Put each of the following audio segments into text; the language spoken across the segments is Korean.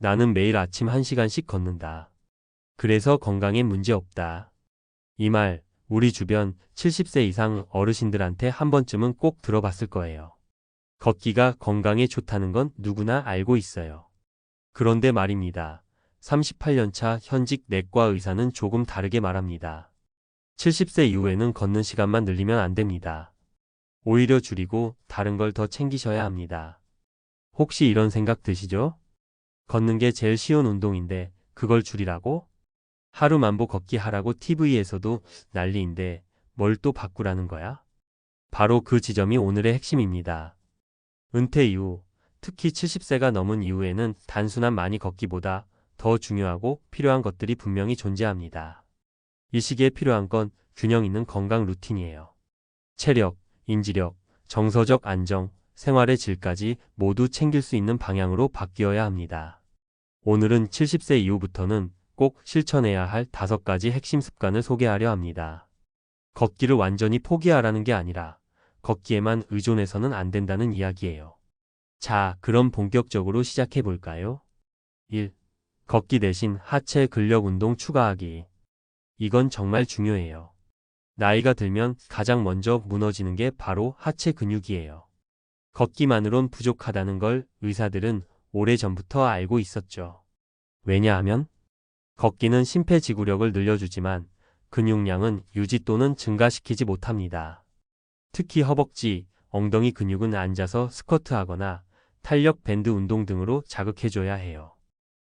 나는 매일 아침 1시간씩 걷는다. 그래서 건강에 문제 없다. 이 말, 우리 주변 70세 이상 어르신들한테 한 번쯤은 꼭 들어봤을 거예요. 걷기가 건강에 좋다는 건 누구나 알고 있어요. 그런데 말입니다. 38년차 현직 내과 의사는 조금 다르게 말합니다. 70세 이후에는 걷는 시간만 늘리면 안 됩니다. 오히려 줄이고 다른 걸 더 챙기셔야 합니다. 혹시 이런 생각 드시죠? 걷는 게 제일 쉬운 운동인데 그걸 줄이라고? 하루 만보 걷기 하라고 TV에서도 난리인데 뭘 또 바꾸라는 거야? 바로 그 지점이 오늘의 핵심입니다. 은퇴 이후, 특히 70세가 넘은 이후에는 단순한 많이 걷기보다 더 중요하고 필요한 것들이 분명히 존재합니다. 이 시기에 필요한 건 균형 있는 건강 루틴이에요. 체력, 인지력, 정서적 안정, 생활의 질까지 모두 챙길 수 있는 방향으로 바뀌어야 합니다. 오늘은 70세 이후부터는 꼭 실천해야 할 5가지 핵심 습관을 소개하려 합니다. 걷기를 완전히 포기하라는 게 아니라 걷기에만 의존해서는 안 된다는 이야기예요. 자, 그럼 본격적으로 시작해 볼까요? 1. 걷기 대신 하체 근력 운동 추가하기. 이건 정말 중요해요. 나이가 들면 가장 먼저 무너지는 게 바로 하체 근육이에요. 걷기만으론 부족하다는 걸 의사들은 오래전부터 알고 있었죠. 왜냐하면 걷기는 심폐지구력을 늘려주지만 근육량은 유지 또는 증가시키지 못합니다. 특히 허벅지, 엉덩이 근육은 앉아서 스쿼트하거나 탄력 밴드 운동 등으로 자극해줘야 해요.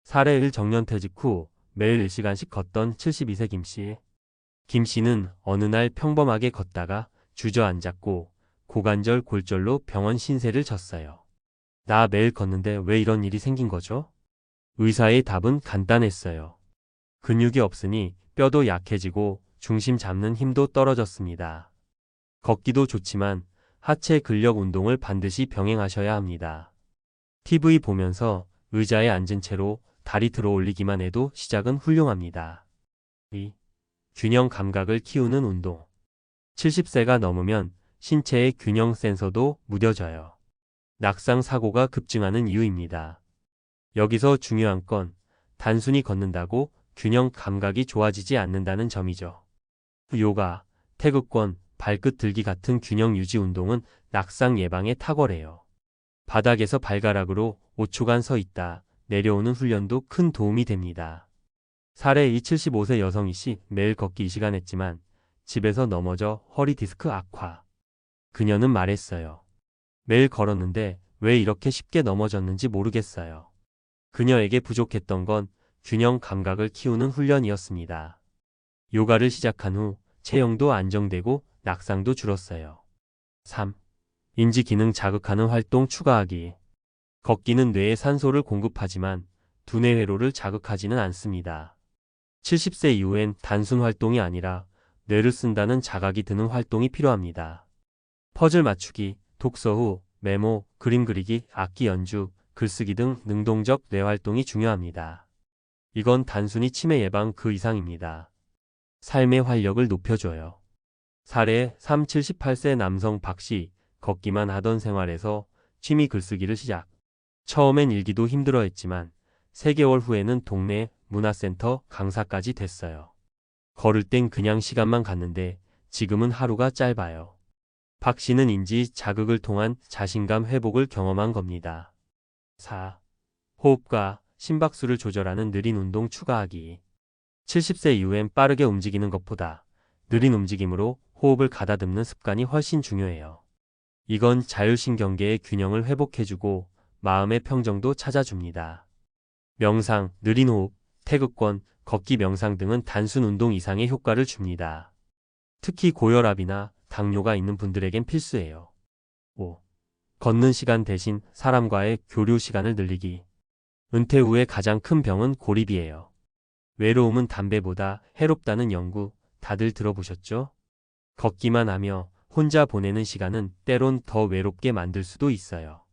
사례 1 정년퇴직 후 매일 1시간씩 걷던 72세 김씨. 김씨는 어느 날 평범하게 걷다가 주저앉았고 고관절 골절로 병원 신세를 졌어요. 나 매일 걷는데 왜 이런 일이 생긴 거죠? 의사의 답은 간단했어요. 근육이 없으니 뼈도 약해지고 중심 잡는 힘도 떨어졌습니다. 걷기도 좋지만 하체 근력 운동을 반드시 병행하셔야 합니다. TV 보면서 의자에 앉은 채로 다리 들어 올리기만 해도 시작은 훌륭합니다. 2. 균형 감각을 키우는 운동. 70세가 넘으면 신체의 균형 센서도 무뎌져요. 낙상 사고가 급증하는 이유입니다. 여기서 중요한 건 단순히 걷는다고 균형 감각이 좋아지지 않는다는 점이죠. 요가, 태극권, 발끝 들기 같은 균형 유지 운동은 낙상 예방에 탁월해요. 바닥에서 발가락으로 5초간 서 있다 내려오는 훈련도 큰 도움이 됩니다. 사례 2 75세 여성 이씨 매일 걷기 2시간 했지만 집에서 넘어져 허리 디스크 악화. 그녀는 말했어요. 매일 걸었는데 왜 이렇게 쉽게 넘어졌는지 모르겠어요. 그녀에게 부족했던 건 균형 감각을 키우는 훈련이었습니다. 요가를 시작한 후 체형도 안정되고 낙상도 줄었어요. 3. 인지 기능 자극하는 활동 추가하기. 걷기는 뇌에 산소를 공급하지만 두뇌 회로를 자극하지는 않습니다. 70세 이후엔 단순 활동이 아니라 뇌를 쓴다는 자각이 드는 활동이 필요합니다. 퍼즐 맞추기, 독서 후 메모, 그림 그리기, 악기 연주, 글쓰기 등 능동적 뇌활동이 중요합니다. 이건 단순히 치매 예방 그 이상입니다. 삶의 활력을 높여줘요. 사례 3 78세 남성 박씨, 걷기만 하던 생활에서 취미 글쓰기를 시작. 처음엔 일기도 힘들어했지만 3개월 후에는 동네 문화센터 강사까지 됐어요. 걸을 땐 그냥 시간만 갔는데 지금은 하루가 짧아요. 박 씨는 인지 자극을 통한 자신감 회복을 경험한 겁니다. 4. 호흡과 심박수를 조절하는 느린 운동 추가하기. 70세 이후엔 빠르게 움직이는 것보다 느린 움직임으로 호흡을 가다듬는 습관이 훨씬 중요해요. 이건 자율신경계의 균형을 회복해주고 마음의 평정도 찾아줍니다. 명상, 느린 호흡, 태극권, 걷기 명상 등은 단순 운동 이상의 효과를 줍니다. 특히 고혈압이나 당뇨가 있는 분들에겐 필수예요. 5. 걷는 시간 대신 사람과의 교류 시간을 늘리기. 은퇴 후의 가장 큰 병은 고립이에요. 외로움은 담배보다 해롭다는 연구 다들 들어보셨죠? 걷기만 하며 혼자 보내는 시간은 때론 더 외롭게 만들 수도 있어요.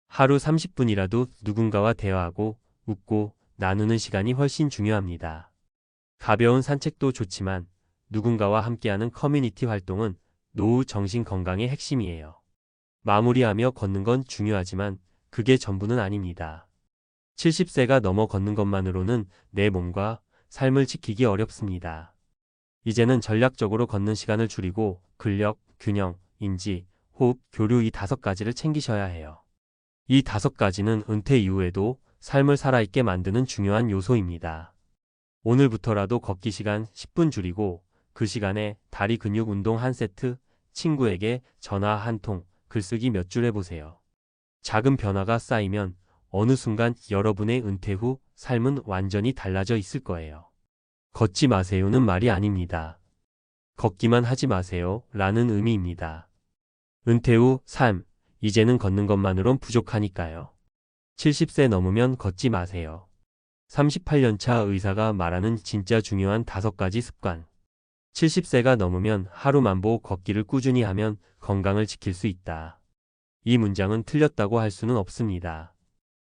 하루 30분이라도 누군가와 대화하고 웃고 나누는 시간이 훨씬 중요합니다. 가벼운 산책도 좋지만 누군가와 함께하는 커뮤니티 활동은 노후 정신 건강의 핵심이에요. 마무리하며 걷는 건 중요하지만 그게 전부는 아닙니다. 70세가 넘어 걷는 것만으로는 내 몸과 삶을 지키기 어렵습니다. 이제는 전략적으로 걷는 시간을 줄이고 근력, 균형, 인지, 호흡, 교류 이 5가지를 챙기셔야 해요. 이 5가지는 은퇴 이후에도 삶을 살아있게 만드는 중요한 요소입니다. 오늘부터라도 걷기 시간 10분 줄이고 그 시간에 다리 근육 운동 1세트, 친구에게 전화 1통, 글쓰기 몇 줄 해보세요. 작은 변화가 쌓이면 어느 순간 여러분의 은퇴 후 삶은 완전히 달라져 있을 거예요. 걷지 마세요는 말이 아닙니다. 걷기만 하지 마세요 라는 의미입니다. 은퇴 후 삶, 이제는 걷는 것만으론 부족하니까요. 70세 넘으면 걷지 마세요. 38년차 의사가 말하는 진짜 중요한 5가지 습관. 70세가 넘으면 하루 만보 걷기를 꾸준히 하면 건강을 지킬 수 있다. 이 문장은 틀렸다고 할 수는 없습니다.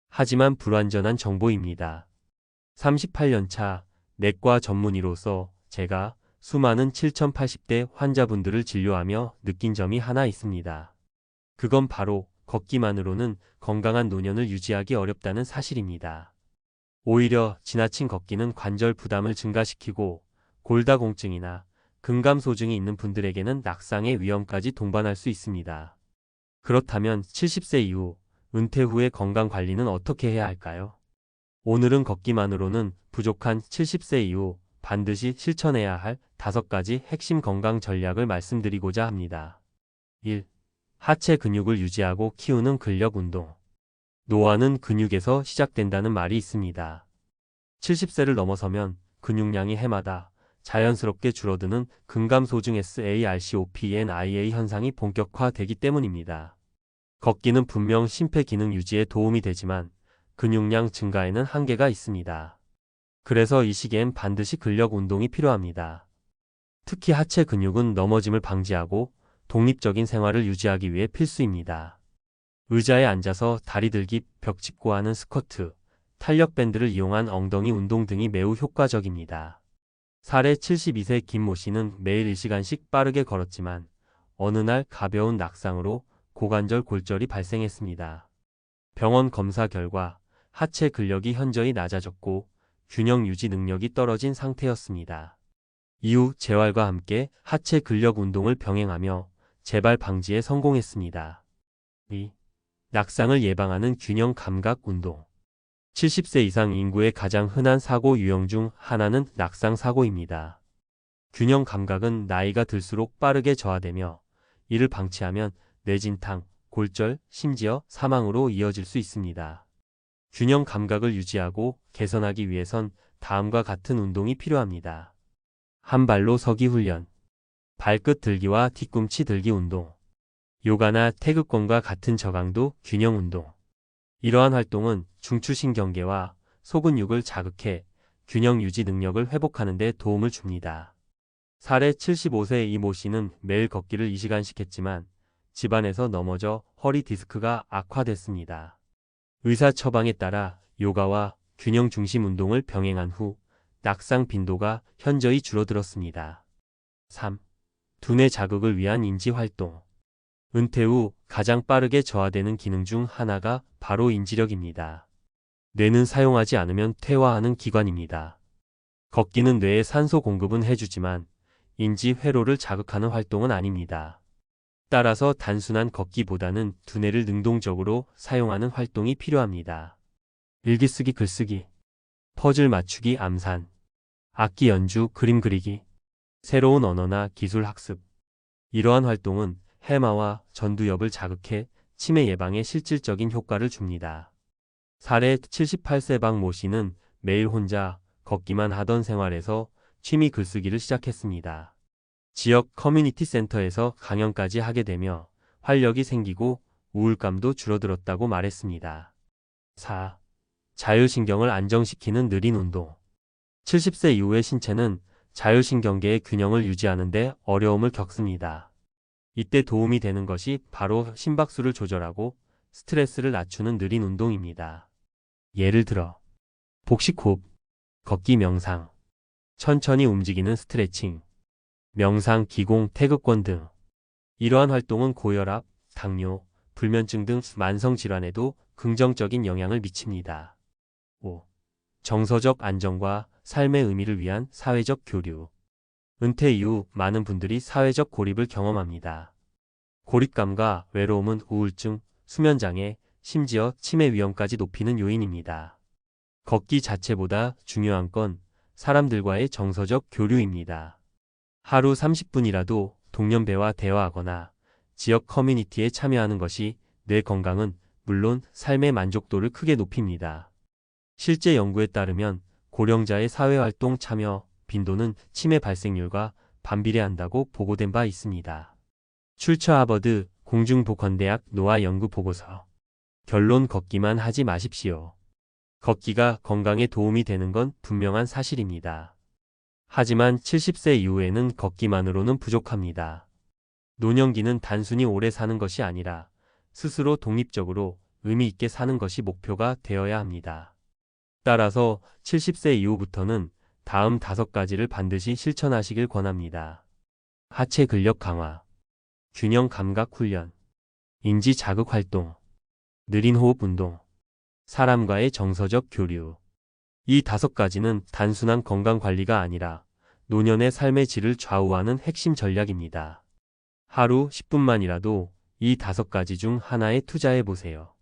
하지만 불완전한 정보입니다. 38년차 내과 전문의로서 제가 수많은 7080대 환자분들을 진료하며 느낀 점이 하나 있습니다. 그건 바로 걷기만으로는 건강한 노년을 유지하기 어렵다는 사실입니다. 오히려 지나친 걷기는 관절 부담을 증가시키고 골다공증이나 근감소증이 있는 분들에게는 낙상의 위험까지 동반할 수 있습니다. 그렇다면 70세 이후, 은퇴 후의 건강 관리는 어떻게 해야 할까요? 오늘은 걷기만으로는 부족한 70세 이후 반드시 실천해야 할 5가지 핵심 건강 전략을 말씀드리고자 합니다. 1. 하체 근육을 유지하고 키우는 근력 운동. 노화는 근육에서 시작된다는 말이 있습니다. 70세를 넘어서면 근육량이 해마다 자연스럽게 줄어드는 근감소증 SARCOPENIA 현상이 본격화되기 때문입니다. 걷기는 분명 심폐기능 유지에 도움이 되지만 근육량 증가에는 한계가 있습니다. 그래서 이 시기엔 반드시 근력 운동이 필요합니다. 특히 하체 근육은 넘어짐을 방지하고 독립적인 생활을 유지하기 위해 필수입니다. 의자에 앉아서 다리 들기, 벽 짚고 하는 스쿼트, 탄력 밴드를 이용한 엉덩이 운동 등이 매우 효과적입니다. 사례 72세 김모 씨는 매일 1시간씩 빠르게 걸었지만 어느 날 가벼운 낙상으로 고관절 골절이 발생했습니다. 병원 검사 결과 하체 근력이 현저히 낮아졌고 균형 유지 능력이 떨어진 상태였습니다. 이후 재활과 함께 하체 근력 운동을 병행하며 재발 방지에 성공했습니다. 2. 낙상을 예방하는 균형 감각 운동. 70세 이상 인구의 가장 흔한 사고 유형 중 하나는 낙상 사고입니다. 균형 감각은 나이가 들수록 빠르게 저하되며 이를 방치하면 뇌진탕, 골절, 심지어 사망으로 이어질 수 있습니다. 균형 감각을 유지하고 개선하기 위해선 다음과 같은 운동이 필요합니다. 한 발로 서기 훈련, 발끝 들기와 뒤꿈치 들기 운동, 요가나 태극권과 같은 저강도 균형 운동. 이러한 활동은 중추신경계와 소근육을 자극해 균형 유지 능력을 회복하는 데 도움을 줍니다. 사례 75세 이모 씨는 매일 걷기를 2시간씩 했지만 집안에서 넘어져 허리 디스크가 악화됐습니다. 의사 처방에 따라 요가와 균형 중심 운동을 병행한 후 낙상 빈도가 현저히 줄어들었습니다. 3. 두뇌 자극을 위한 인지 활동. 은퇴 후 가장 빠르게 저하되는 기능 중 하나가 바로 인지력입니다. 뇌는 사용하지 않으면 퇴화하는 기관입니다. 걷기는 뇌에 산소 공급은 해주지만 인지 회로를 자극하는 활동은 아닙니다. 따라서 단순한 걷기보다는 두뇌를 능동적으로 사용하는 활동이 필요합니다. 일기쓰기, 글쓰기, 퍼즐 맞추기, 암산, 악기 연주, 그림 그리기, 새로운 언어나 기술 학습. 이러한 활동은 해마와 전두엽을 자극해 치매 예방에 실질적인 효과를 줍니다. 사례 78세 박 모 씨는 매일 혼자 걷기만 하던 생활에서 취미 글쓰기를 시작했습니다. 지역 커뮤니티 센터에서 강연까지 하게 되며 활력이 생기고 우울감도 줄어들었다고 말했습니다. 4. 자율신경을 안정시키는 느린 운동. 70세 이후의 신체는 자율신경계의 균형을 유지하는 데 어려움을 겪습니다. 이때 도움이 되는 것이 바로 심박수를 조절하고 스트레스를 낮추는 느린 운동입니다. 예를 들어 복식호흡, 걷기 명상, 천천히 움직이는 스트레칭, 명상, 기공, 태극권 등. 이러한 활동은 고혈압, 당뇨, 불면증 등 만성질환에도 긍정적인 영향을 미칩니다. 5. 정서적 안정과 삶의 의미를 위한 사회적 교류. 은퇴 이후 많은 분들이 사회적 고립을 경험합니다. 고립감과 외로움은 우울증, 수면장애, 심지어 치매 위험까지 높이는 요인입니다. 걷기 자체보다 중요한 건 사람들과의 정서적 교류입니다. 하루 30분이라도 동년배와 대화하거나 지역 커뮤니티에 참여하는 것이 뇌 건강은 물론 삶의 만족도를 크게 높입니다. 실제 연구에 따르면 고령자의 사회활동 참여 빈도는 치매 발생률과 반비례한다고 보고된 바 있습니다. 출처 하버드 공중보건대학 노아 연구 보고서. 결론 걷기만 하지 마십시오. 걷기가 건강에 도움이 되는 건 분명한 사실입니다. 하지만 70세 이후에는 걷기만으로는 부족합니다. 노년기는 단순히 오래 사는 것이 아니라 스스로 독립적으로 의미 있게 사는 것이 목표가 되어야 합니다. 따라서 70세 이후부터는 다음 5가지를 반드시 실천하시길 권합니다. 하체 근력 강화, 균형 감각 훈련, 인지 자극 활동, 느린 호흡 운동, 사람과의 정서적 교류. 이 5가지는 단순한 건강 관리가 아니라 노년의 삶의 질을 좌우하는 핵심 전략입니다. 하루 10분만이라도 이 5가지 중 하나에 투자해 보세요.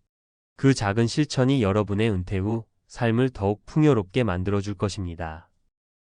그 작은 실천이 여러분의 은퇴 후 삶을 더욱 풍요롭게 만들어줄 것입니다.